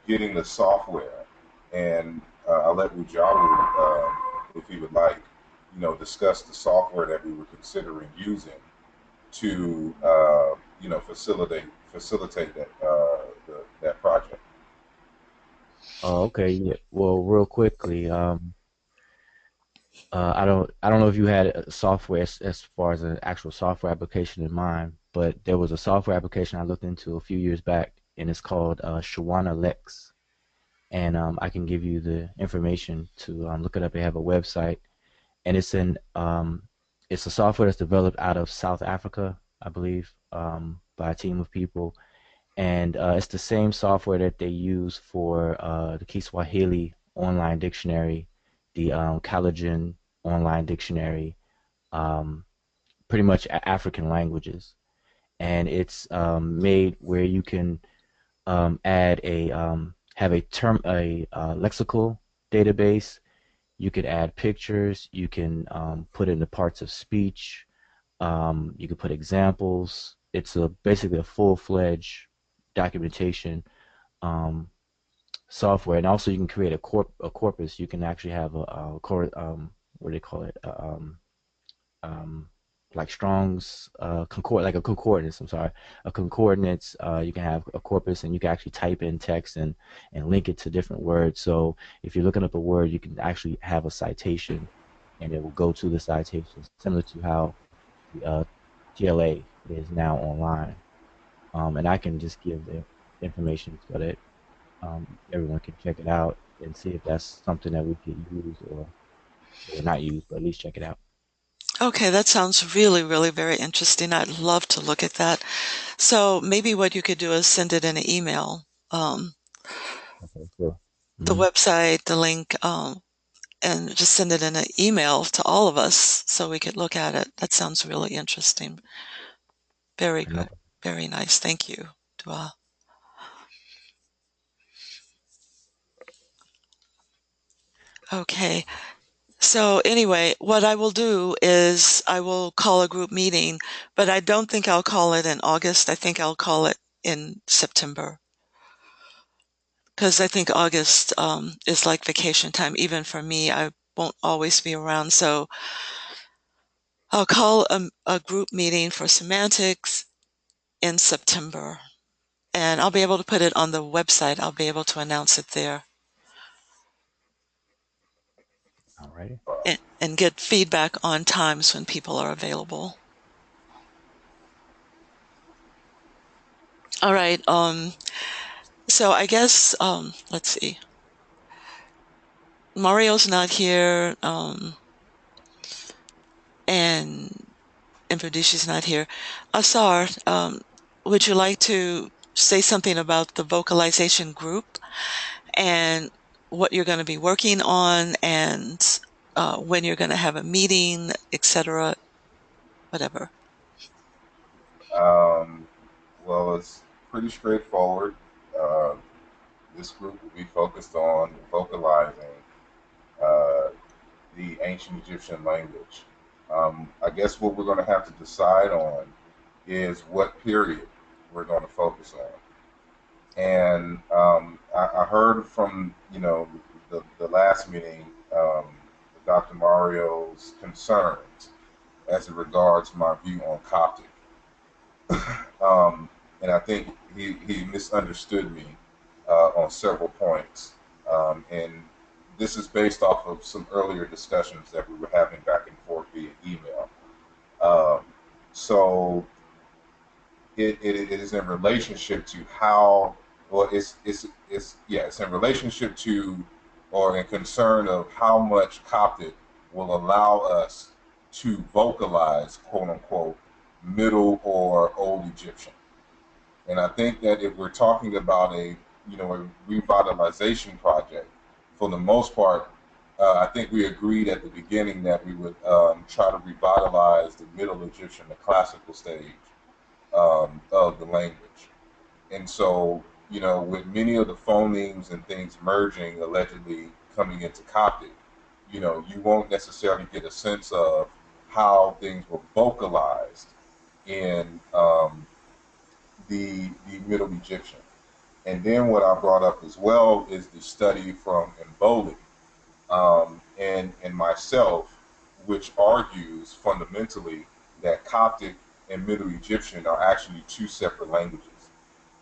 Speaker 2: getting the software. And I'll let Wudjau, if he would like, discuss the software that we were considering using to facilitate that project.
Speaker 3: oh, okay. Yeah. Well, real quickly, I don't know if you had a software as far as an actual software application in mind, but there was a software application I looked into a few years back, and it's called Shawana Lex. And I can give you the information to look it up. They have a website, and it's a software that's developed out of South Africa, I believe, by a team of people, and it's the same software that they use for the Kiswahili online dictionary, the Calajan online dictionary, um, pretty much African languages, and it's made where you can add have a lexical database. You could add pictures. You can put in the parts of speech. You can put examples. It's basically a full-fledged documentation um, software, and also you can create a corpus. You can actually have what do they call it? Um, like Strong's like a concordance. I'm sorry, a concordance. You can have a corpus, and you can actually type in text and link it to different words. So if you're looking up a word, you can actually have a citation, and it will go to the citation, similar to how the TLA is now online. And I can just give the information so that everyone can check it out and see if that's something that we could use, or or not use, but at least check it out.
Speaker 1: Okay, that sounds really, really very interesting. I'd love to look at that. So maybe what you could do is send it in an email,
Speaker 3: Okay, sure.
Speaker 1: the
Speaker 3: Mm-hmm.
Speaker 1: website, the link, and just send it in an email to all of us so we could look at it. That sounds really interesting. Very
Speaker 3: No
Speaker 1: good. Very nice. Thank you, Dua. Okay. So anyway, what I will do is I will call a group meeting, but I don't think I'll call it in August. I think I'll call it in September. Because I think August is like vacation time. Even for me, I won't always be around. So I'll call a group meeting for semantics in September. And I'll be able to put it on the website. I'll be able to announce it there
Speaker 3: All righty.
Speaker 1: and get feedback on times when people are available. All right. So I guess, let's see. Mario's not here, and Infodishi's not here. Asar, would you like to say something about the vocalization group and what you're going to be working on and when you're going to have a meeting, etc., whatever?
Speaker 2: Well, it's pretty straightforward. Uh, this group will be focused on vocalizing uh, the ancient Egyptian language. I guess what we're going to have to decide on is what period we're going to focus on. And I heard from the last meeting, Dr. Mario's concerns as it regards my view on Coptic. And I think he misunderstood me on several points. And this is based off of some earlier discussions that we were having back and forth via email. Um, so it is in relationship to how, well, it's in relationship to or in concern of how much Coptic will allow us to vocalize, quote unquote, Middle or Old Egyptian. And I think that if we're talking about a revitalization project, for the most part, I think we agreed at the beginning that we would try to revitalize the Middle Egyptian, the classical stage of the language. And so, with many of the phonemes and things merging, allegedly coming into Coptic, you won't necessarily get a sense of how things were vocalized in the Middle Egyptian. And then what I brought up as well is the study from Mboli and myself, which argues fundamentally that Coptic and Middle Egyptian are actually two separate languages.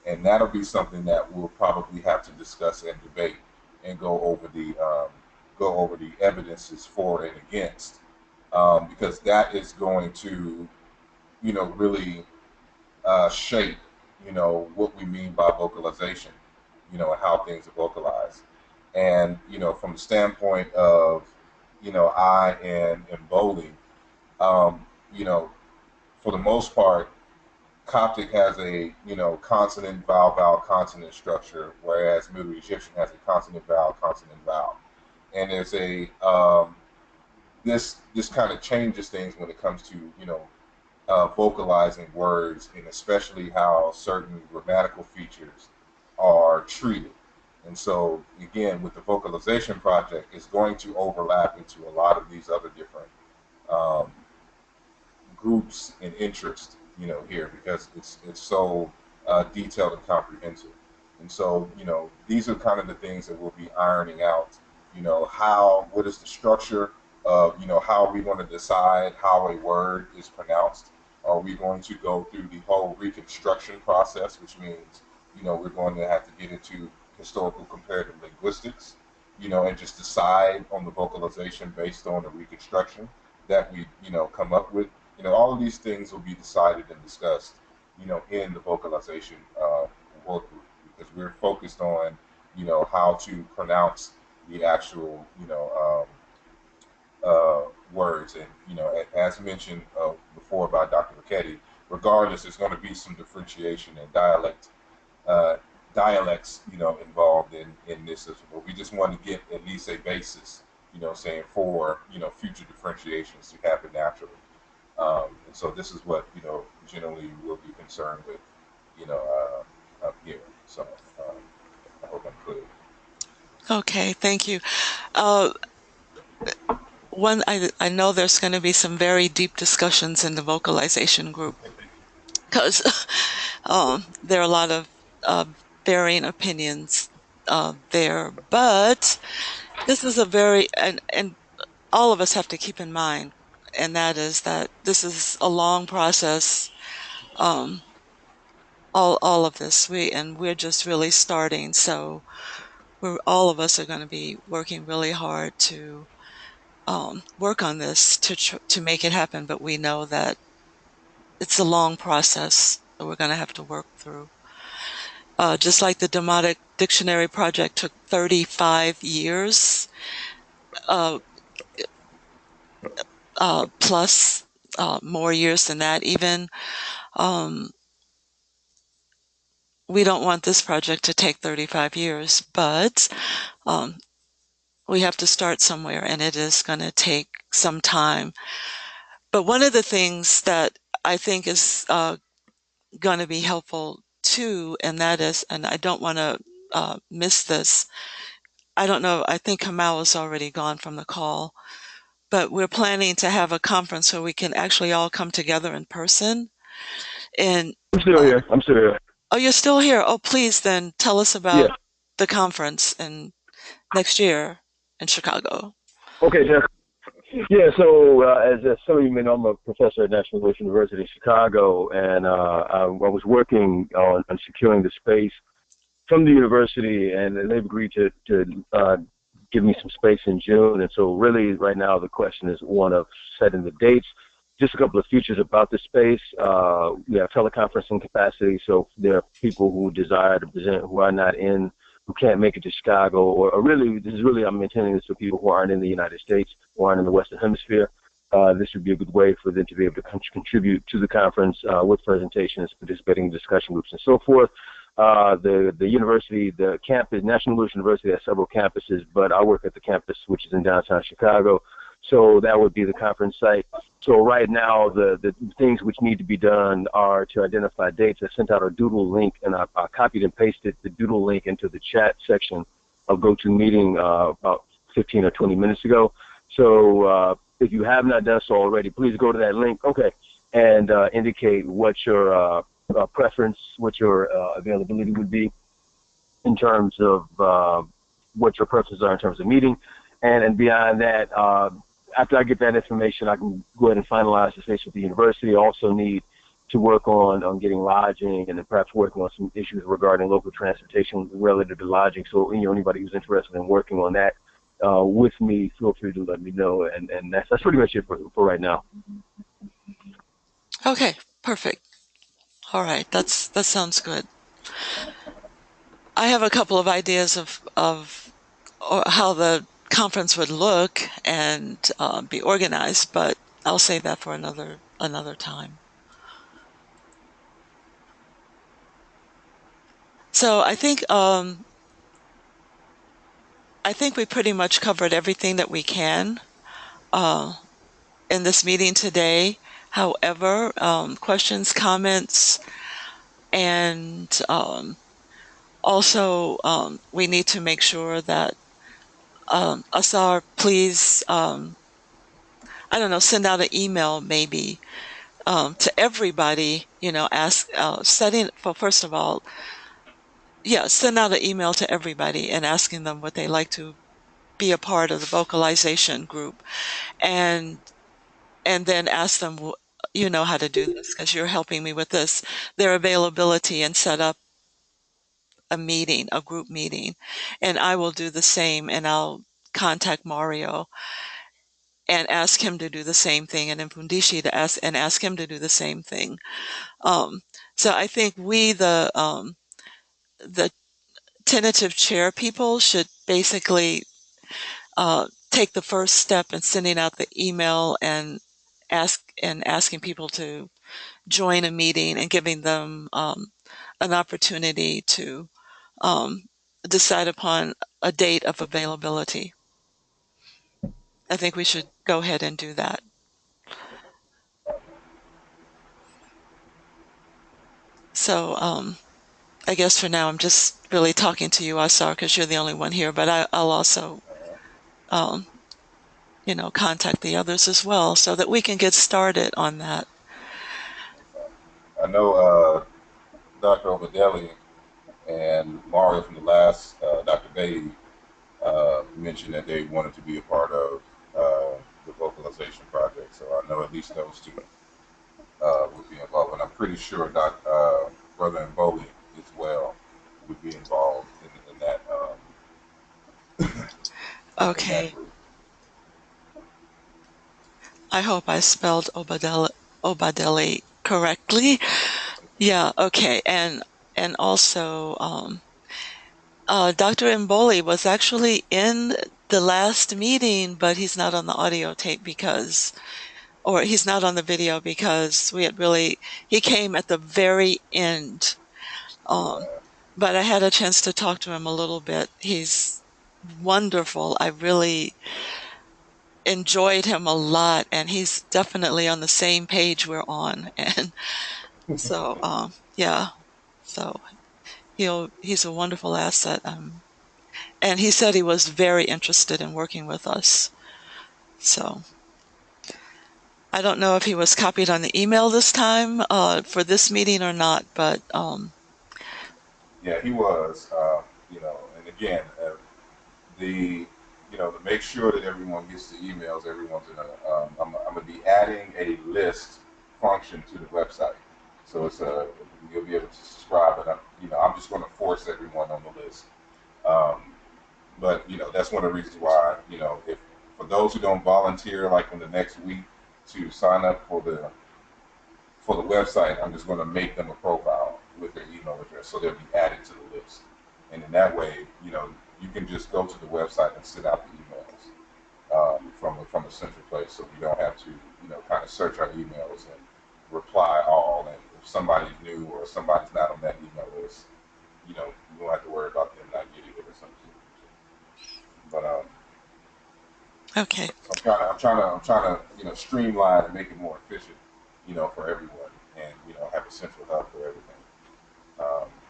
Speaker 2: And that'll be something that we'll probably have to discuss and debate and go over the evidences for and against, because that is going to really shape, what we mean by vocalization, and how things are vocalized. And, from the standpoint of, I and bowling, you know, for the most part, Coptic has a, consonant, vowel, vowel, consonant structure, whereas Middle Egyptian has a consonant, vowel, consonant, vowel. And there's this kind of changes things when it comes to, vocalizing words and especially how certain grammatical features are treated. And so, again, with the vocalization project, it's going to overlap into a lot of these other different um, groups and interest, here because it's so detailed and comprehensive. And so, these are kind of the things that we'll be ironing out. What is the structure of, how are we going to decide how a word is pronounced? Are we going to go through the whole reconstruction process, which means, we're going to have to get into historical comparative linguistics, and just decide on the vocalization based on the reconstruction that we, come up with. All of these things will be decided and discussed, in the vocalization work group because we're focused on, how to pronounce the actual, words. And, as mentioned before by Dr. Rkhty, regardless, there's going to be some differentiation and dialects, involved in this as well. We just want to get at least a basis, saying for, future differentiations to happen naturally. And so this is what, generally we'll be concerned with, up here. So I hope I'm clear.
Speaker 1: Okay, thank you. I know there's going to be some very deep discussions in the vocalization group because there are a lot of varying opinions there, but this is a very, and all of us have to keep in mind, and that is that this is a long process. All of this, we're just really starting, so all of us are going to be working really hard to work on this to make it happen. But we know that it's a long process that we're going to have to work through. Just like the Demotic Dictionary project took 35 years, plus more years than that even. We don't want this project to take 35 years, but we have to start somewhere, and it is going to take some time. But one of the things that I think is going to be helpful too, and that is, and I don't want to miss this. I don't know, I think Kamau is already gone from the call, but we're planning to have a conference where we can actually all come together in person. And
Speaker 5: I'm still here. I'm still here.
Speaker 1: Oh, you're still here. Oh, please then tell us
Speaker 5: Yeah.
Speaker 1: about the conference in next year in Chicago.
Speaker 5: Okay, Jeff. Yeah, so as some of you may know, I'm a professor at National University in Chicago, and I was working on securing the space from the university, and they've agreed to give me some space in June. And so really right now the question is one of setting the dates. Just a couple of features about the space. We have teleconferencing capacity, so there are people who desire to present who are not in, who can't make it to Chicago, or really, I'm intending this for people who aren't in the United States or aren't in the Western Hemisphere. This would be a good way for them to be able to contribute to the conference with presentations, participating in discussion groups, and so forth. The university, the campus, National Louis University has several campuses, but I work at the campus which is in downtown Chicago, so that would be the conference site. So right now, the things which need to be done are to identify dates. I sent out a doodle link, and I copied and pasted the doodle link into the chat section of GoToMeeting about 15 or 20 minutes ago. So if you have not done so already, please go to that link, and indicate what your preference, what your availability would be in terms of what your preferences are in terms of meeting. And beyond that, after I get that information, I can go ahead and finalize the space with the university. I also need to work on getting lodging, and then perhaps working on some issues regarding local transportation relative to lodging. So anybody who's interested in working on that with me, feel free to let me know. And that's pretty much it for right now.
Speaker 1: Okay, perfect. All right, that sounds good. I have a couple of ideas of how the conference would look and be organized, but I'll save that for another time. So I think we pretty much covered everything that we can in this meeting today. However, questions, comments, and also we need to make sure that Asar, please, I don't know, send out an email maybe to everybody, setting for, first of all, send out an email to everybody and asking them what they like to be a part of the vocalization group, and then ask them, you know how to do this because you're helping me with this, their availability, and set up a group meeting. And I will do the same, and I'll contact Mario and ask him to do the same thing, and then Fundishi to ask him to do the same thing. So I think we, the tentative chair people, should basically take the first step in sending out the email and asking people to join a meeting and giving them an opportunity to decide upon a date of availability. I think we should go ahead and do that. So I guess for now I'm just really talking to you, Asar, because you're the only one here, but I'll also contact the others as well so that we can get started on that.
Speaker 2: I know Dr. Obadeli and Mario from the last Dr. Beatty mentioned that they wanted to be a part of the vocalization project. So I know at least those two would be involved, and I'm pretty sure Brother Mboli as well would be involved in that. In that
Speaker 1: Okay.
Speaker 2: group.
Speaker 1: I hope I spelled Obadeli correctly. Yeah, okay. And also Dr. Mboli was actually in the last meeting, but he's not on the audio tape or he's not on the video because he came at the very end. But I had a chance to talk to him a little bit. He's wonderful. I really enjoyed him a lot, and he's definitely on the same page we're on. And so, yeah, so he's a wonderful asset. And he said he was very interested in working with us. So I don't know if he was copied on the email this time for this meeting or not, but
Speaker 2: Yeah, he was. And again, the to make sure that everyone gets the emails, everyone's gonna. I'm gonna be adding a list function to the website, so you'll be able to subscribe, and I'm just going to force everyone on the list. Um, but that's one of the reasons why if for those who don't volunteer, like in the next week, to sign up for the website, I'm just going to make them a profile with their email address, so they'll be added to the list. And in that way, you can just go to the website and send out the emails from a central place, so you don't have to, kind of search our emails and reply all. And if somebody's new or somebody's not on that email list, you don't have to worry about them not getting it or something. But
Speaker 1: okay.
Speaker 2: so I'm trying to, streamline and make it more efficient, for everyone, and have a central hub for everything.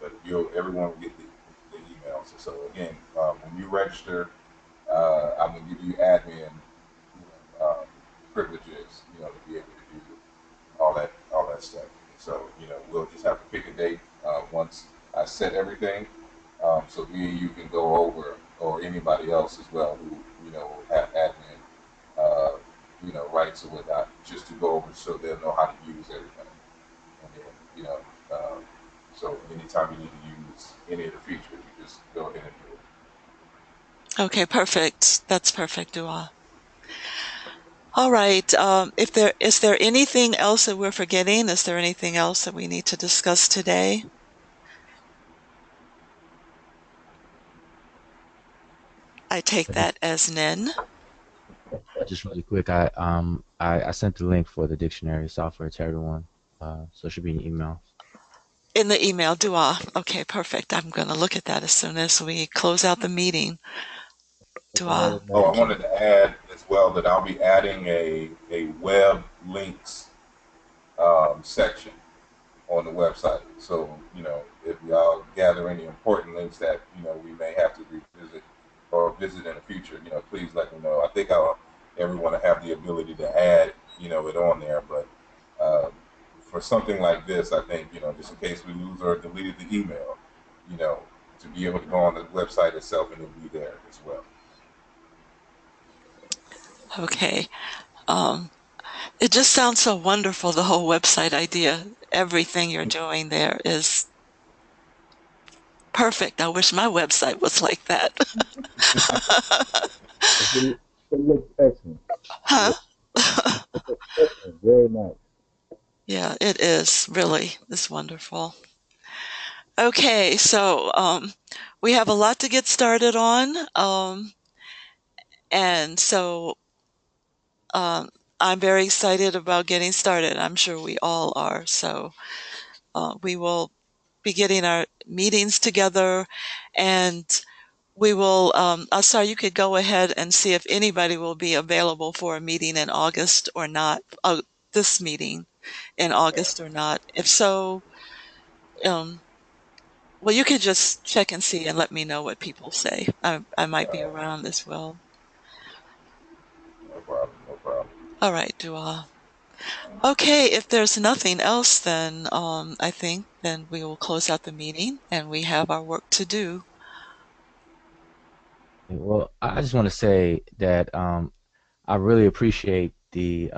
Speaker 2: But everyone will get the emails. So again, when you register, I'm gonna give you admin, privileges, to be able to do all that stuff. So we'll just have to pick a date once I set everything, so me and you can go over, or anybody else as well who will have admin, rights or whatnot, just to go over so they'll know how to use everything. And then so anytime you need to use any of the features, you just go ahead and do it.
Speaker 1: Okay, perfect. That's perfect, Dua. All right. Is there anything else that we're forgetting? Is there anything else that we need to discuss today? I take that as nin.
Speaker 3: Just really quick, I sent the link for the dictionary software to everyone, so it should be in your email.
Speaker 1: In the email, Dua. Okay, perfect. I'm going to look at that as soon as we close out the meeting. Dua.
Speaker 2: Oh, I
Speaker 1: Thank you.
Speaker 2: wanted to add as well that I'll be adding a web links section on the website. So, if y'all gather any important links that, we may have to revisit or visit in the future, please let me know. I think everyone will have the ability to add, it on there. But for something like this, I think, just in case we lose or deleted the email, you know, to be able to go on the website itself and it'll be there as well.
Speaker 1: Okay. It just sounds so wonderful, the whole website idea. Everything you're doing there is perfect. I wish my website was like that.
Speaker 4: It looks excellent.
Speaker 1: Huh?
Speaker 4: It looks excellent. Very nice.
Speaker 1: Yeah, it is really. It's wonderful. Okay, so we have a lot to get started on. And so I'm very excited about getting started. I'm sure we all are. So we will be getting our meetings together, and we will, Asar, you could go ahead and see if anybody will be available for a meeting in August or not, this meeting in August or not. If so, well, you could just check and see and let me know what people say. I might be around as well.
Speaker 2: No problem. No problem.
Speaker 1: All right, Dua. Okay, if there's nothing else, then I think then we will close out the meeting and we have our work to do.
Speaker 3: Well, I just want to say that I really appreciate the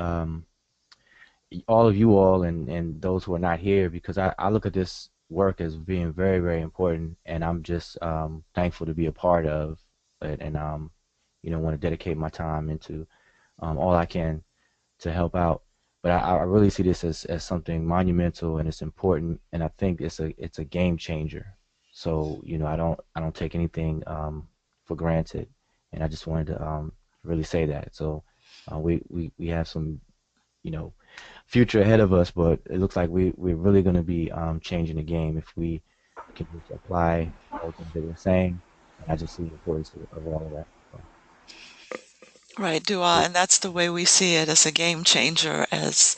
Speaker 3: all of you all and those who are not here, because I look at this work as being very, very important, and I'm just thankful to be a part of it, and want to dedicate my time into all I can to help out. But I really see this as something monumental, and it's important, and I think it's a game changer. So I don't take anything for granted, and I just wanted to really say that. So we have some future ahead of us, but it looks like we're really going to be changing the game if we can just apply all the things that we're saying. And I just see the importance of all of that. So,
Speaker 1: Right, Dua, and that's the way we see it, as a game changer, as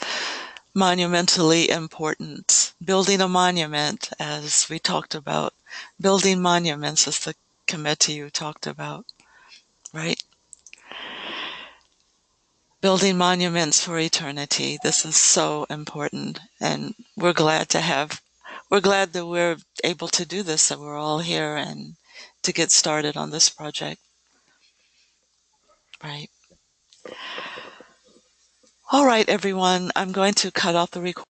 Speaker 1: monumentally important. Building a monument, as we talked about. Building monuments, as the committee you talked about, right? Building monuments for eternity. This is so important, and we're glad that we're able to do this, that we're all here and to get started on this project, right? All right, everyone, I'm going to cut off the recording.